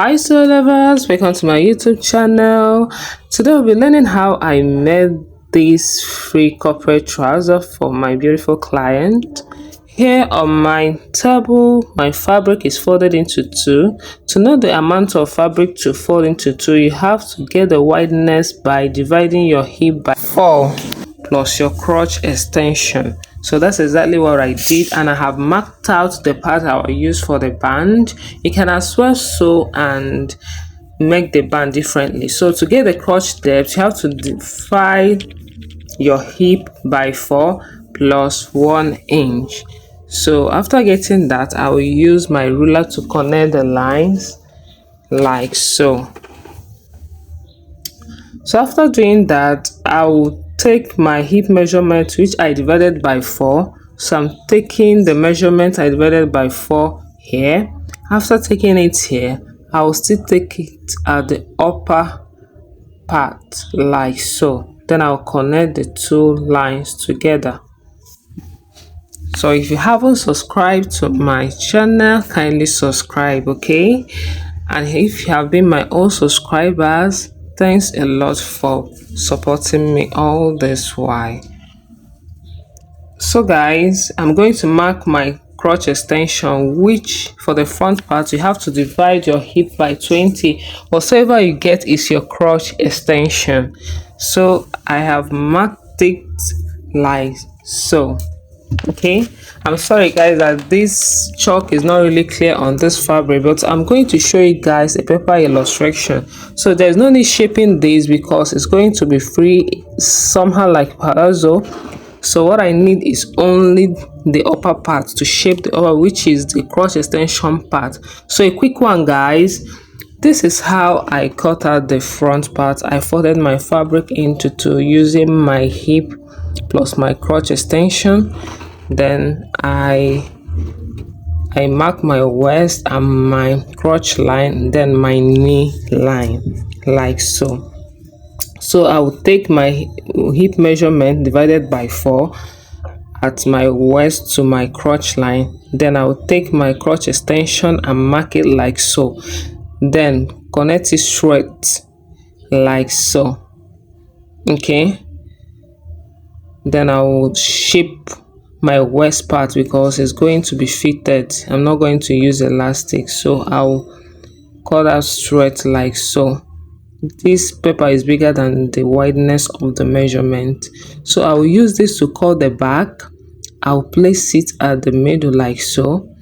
Hi soul lovers, welcome to my YouTube channel. Today we'll be learning how I made this free corporate trouser for my beautiful client. Here on my table, my fabric is folded into two. To know the amount of fabric to fold into two, you have to get the wideness by dividing your hip by 4 plus your crotch extension. So that's exactly what I did, and I have marked out the part I will use for the band. You can as well sew and make the band differently. So to get the crotch depth, you have to divide your hip by 4 plus 1 inch. So after getting that, I will use my ruler to connect the lines like so. So after doing that, I will take my hip measurement, which I divided by 4. So I'm taking the measurement I divided by 4 here. After taking it here, I will still take it at the upper part like so. Then I'll connect the two lines together. So if you haven't subscribed to my channel, kindly subscribe, okay? And if you have been my old subscribers, thanks a lot for supporting me all this while. So guys, I'm going to mark my crotch extension, which for the front part you have to divide your hip by 20. Whatever you get is your crotch extension. So I have marked it like so. Okay, I'm sorry guys that this chalk is not really clear on this fabric, but I'm going to show you guys a paper illustration. So there's no need shaping this because it's going to be free somehow like palazzo. So what I need is only the upper part to shape the upper, which is the crotch extension part. So a quick one guys, this is how I cut out the front part. I folded my fabric into two using my hip plus my crotch extension. Then I mark my waist and my crotch line, then my knee line like so. So I will take my hip measurement divided by 4 at my waist to my crotch line. Then I will take my crotch extension and mark it like so. Then connect it straight like so. Okay, then I will shape my waist part because it's going to be fitted. I'm not going to use elastic, so I'll cut out straight like so. This paper is bigger than the wideness of the measurement, so I will use this to cut the back. I'll place it at the middle like so.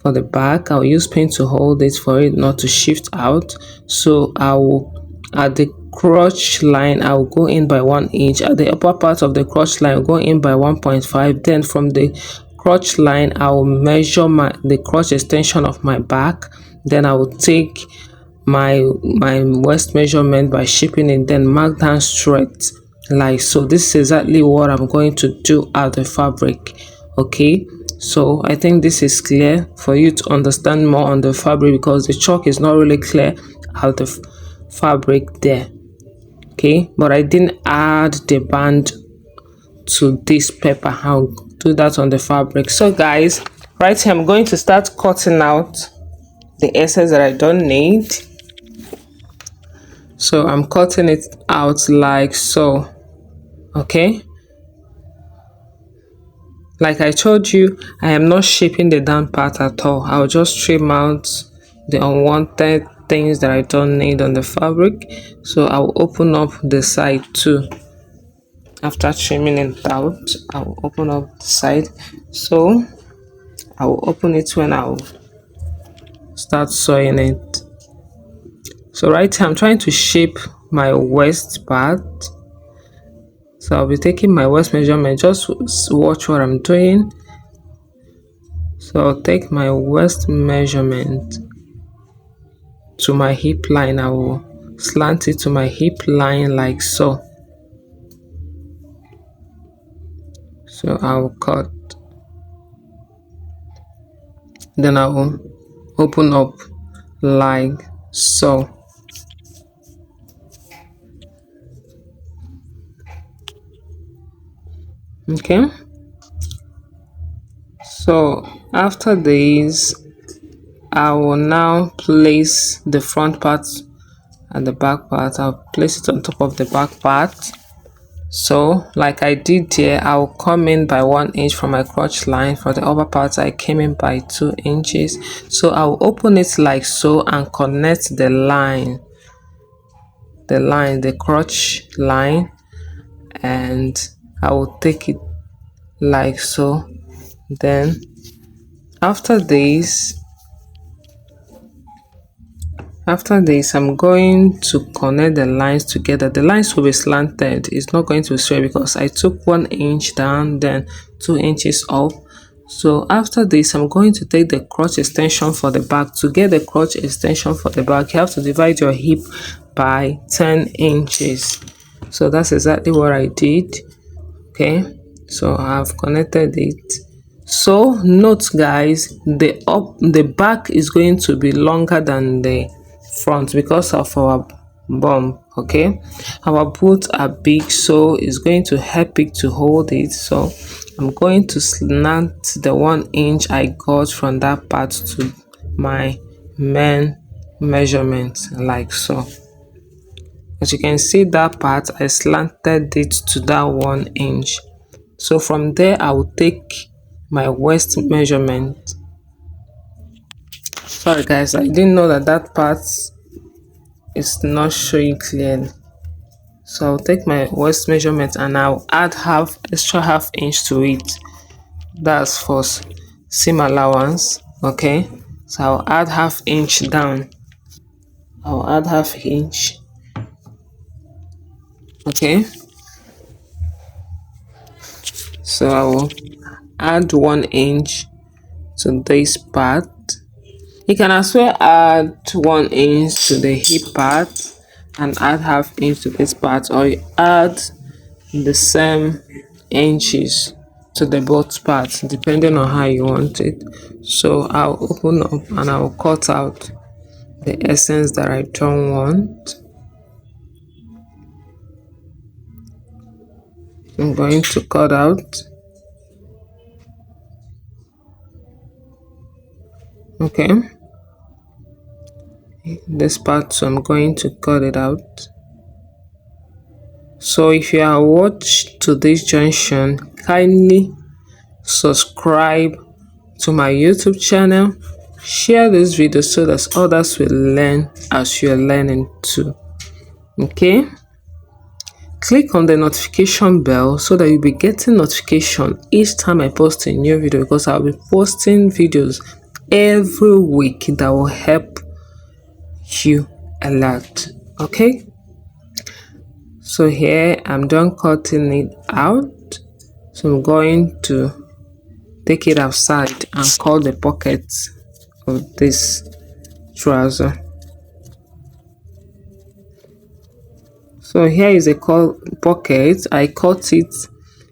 For the back, I'll use pin to hold it for it not to shift out. So I will, at the crotch line, I will go in by 1 inch. At the upper part of the crotch line, I'll go in by 1.5. Then from the crotch line, I will measure the crotch extension of my back. Then I will take my waist measurement by shaping it, then mark down straight like so. This is exactly what I'm going to do at the fabric. Okay, so I think this is clear for you to understand more on the fabric because the chalk is not really clear at the fabric there. Okay, but I didn't add the band to this paper. I'll do that on the fabric. So guys, right here I'm going to start cutting out the excess that I don't need. So I'm cutting it out like so. Okay, like I told you, I am not shaping the down part at all. I'll just trim out the unwanted things that I don't need on the fabric. So I'll open up the side too. After trimming it out, I'll open up the side. So I'll open it when I'll start sewing it. So right here I'm trying to shape my waist part. So I'll be taking my waist measurement. Just watch what I'm doing. So I'll take my waist measurement to my hip line. I will slant it to my hip line like so. So I'll cut. Then I will open up like so. Okay, so after this I will now place the front part and the back part. I'll place it on top of the back part. So like I did here, I'll come in by 1 inch from my crotch line. For the upper part, I came in by 2 inches. So I'll open it like so and connect the line, the crotch line, and I will take it like so. Then after this, I'm going to connect the lines together. The lines will be slanted. It's not going to be straight because I took 1 inch down, then 2 inches up. So after this, I'm going to take the crotch extension for the back. To get the crotch extension for the back, you have to divide your hip by 10 inches. So that's exactly what I did. Okay, so I've connected it. So note guys, the back is going to be longer than the front because of our bump. Okay, our boots are big, so it's going to help it to hold it. So I'm going to slant the 1 inch I got from that part to my main measurement, like so. As you can see, that part I slanted it to that 1 inch. So from there I will take my waist measurement. Sorry guys, I didn't know that part is not showing clearly. So I'll take my waist measurement and I'll add extra half inch to it. That's for seam allowance. Okay, so I'll add half inch down. I'll add half inch. Okay, so I will add 1 inch to this part. You can as well add 1 inch to the hip part and add half inch to this part, or you add the same inches to the both parts depending on how you want it. So I'll open up and I'll cut out the essence that I don't want. I'm going to cut out. Okay, this part, so I'm going to cut it out. So if you are watched to this junction, kindly subscribe to my YouTube channel, share this video so that others will learn as you're learning too. Okay, click on the notification bell so that you'll be getting notification each time I post a new video, because I'll be posting videos every week that will help you a lot. Okay, so here I'm done cutting it out, so I'm going to take it outside and cut the pockets of this trouser. So here is a pocket. I cut it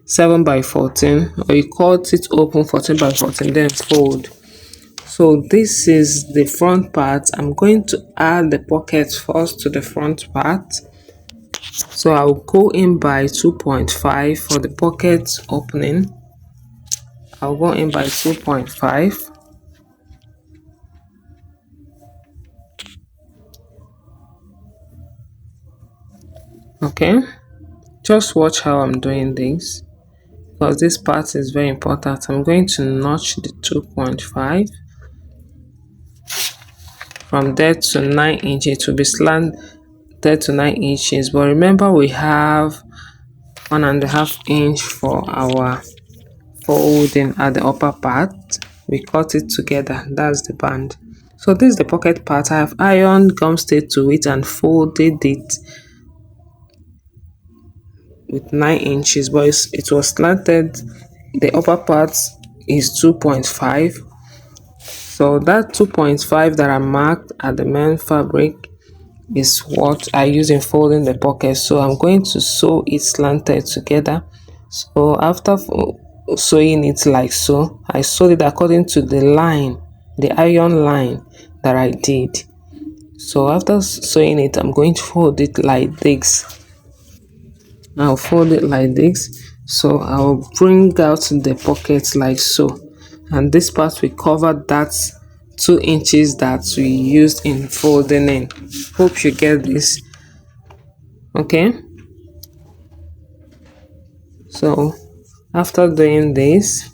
7 by 14, or you cut it open 14 by 14, then fold. So this is the front part. I'm going to add the pocket first to the front part. So I'll go in by 2.5 for the pocket opening. I'll go in by 2.5. Okay, just watch how I'm doing this, because this part is very important. I'm going to notch the 2.5 from there to 9 inches. To be slanted to 9 inches, but remember we have 1.5 inch for our folding at the upper part. We cut it together, that's the band. So this is the pocket part. I have ironed gum stayed to it and folded it with 9 inches, but it was slanted. The upper part is 2.5. so that 2.5 that I marked at the main fabric is what I use in folding the pocket. So I'm going to sew it slanted together. So after sewing it like so, I sewed it according to the line, the iron line that I did. So after sewing it, I'm going to fold it like this. I'll fold it like this. So I'll bring out the pocket like so, and this part will cover that 2 inches that we used in folding in. Hope you get this. Okay, so after doing this,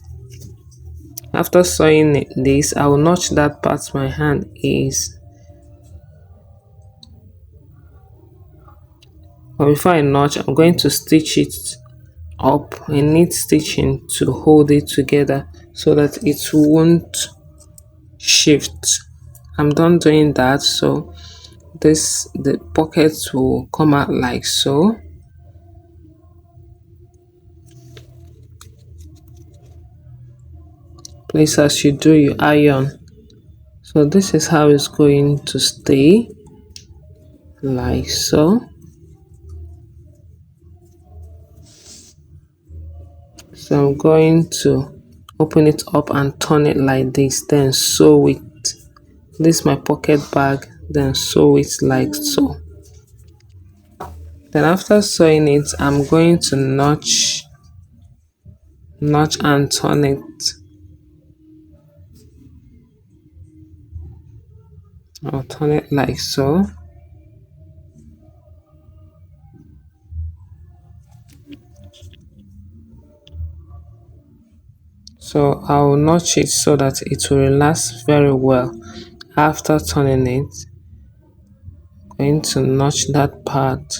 after sewing this, I will notch that part my hand is. But before I notch, I'm going to stitch it up. I need stitching to hold it together so that it won't shift. I'm done doing that, so the pockets will come out like so. Please, as you do, you iron. So this is how it's going to stay, like so. So I'm going to open it up and turn it like this, then sew it. This is my pocket bag, then sew it like so. Then after sewing it, I'm going to notch and turn it. I'll turn it like so. So I'll notch it so that it will relax very well. After turning it, I'm going to notch that part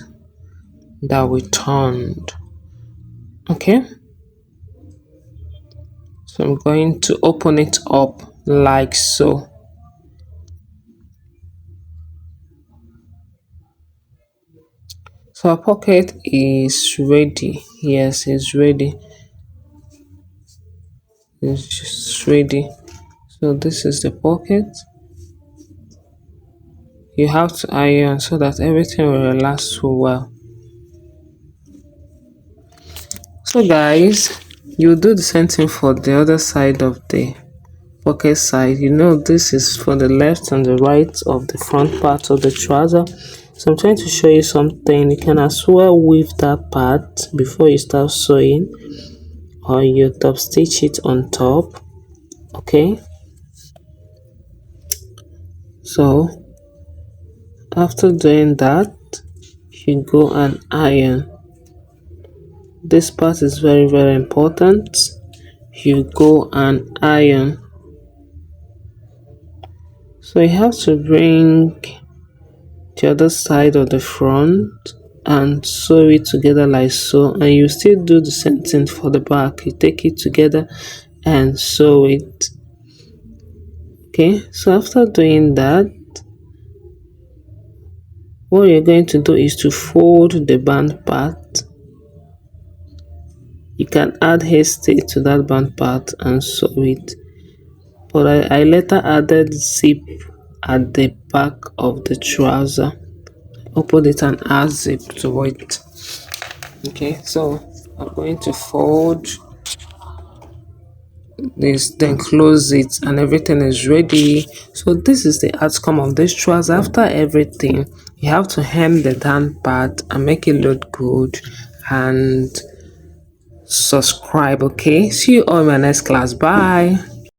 that we turned. Okay, so I'm going to open it up like so. So our pocket is ready. Yes, it's ready. It's just ready. So this is the pocket. You have to iron so that everything will relax so well. So guys, you do the same thing for the other side of the pocket side. You know, this is for the left and the right of the front part of the trouser. So I'm trying to show you something. You can as well weave that part before you start sewing, or you top stitch it on top. Okay, so after doing that, you go and iron. This part is very important. You go and iron. So you have to bring the other side of the front and sew it together like so, and you still do the same thing for the back. You take it together and sew it. Okay, so after doing that, what you're going to do is to fold the band part. You can add hasty to that band part and sew it, but I later added zip at the back of the trouser. Open it and add zip to it. Okay, so I'm going to fold this, then close it, and everything is ready. So this is the outcome of this trouser. After everything, you have to hem the down part and make it look good, and subscribe. Okay, see you all in my next class. Bye.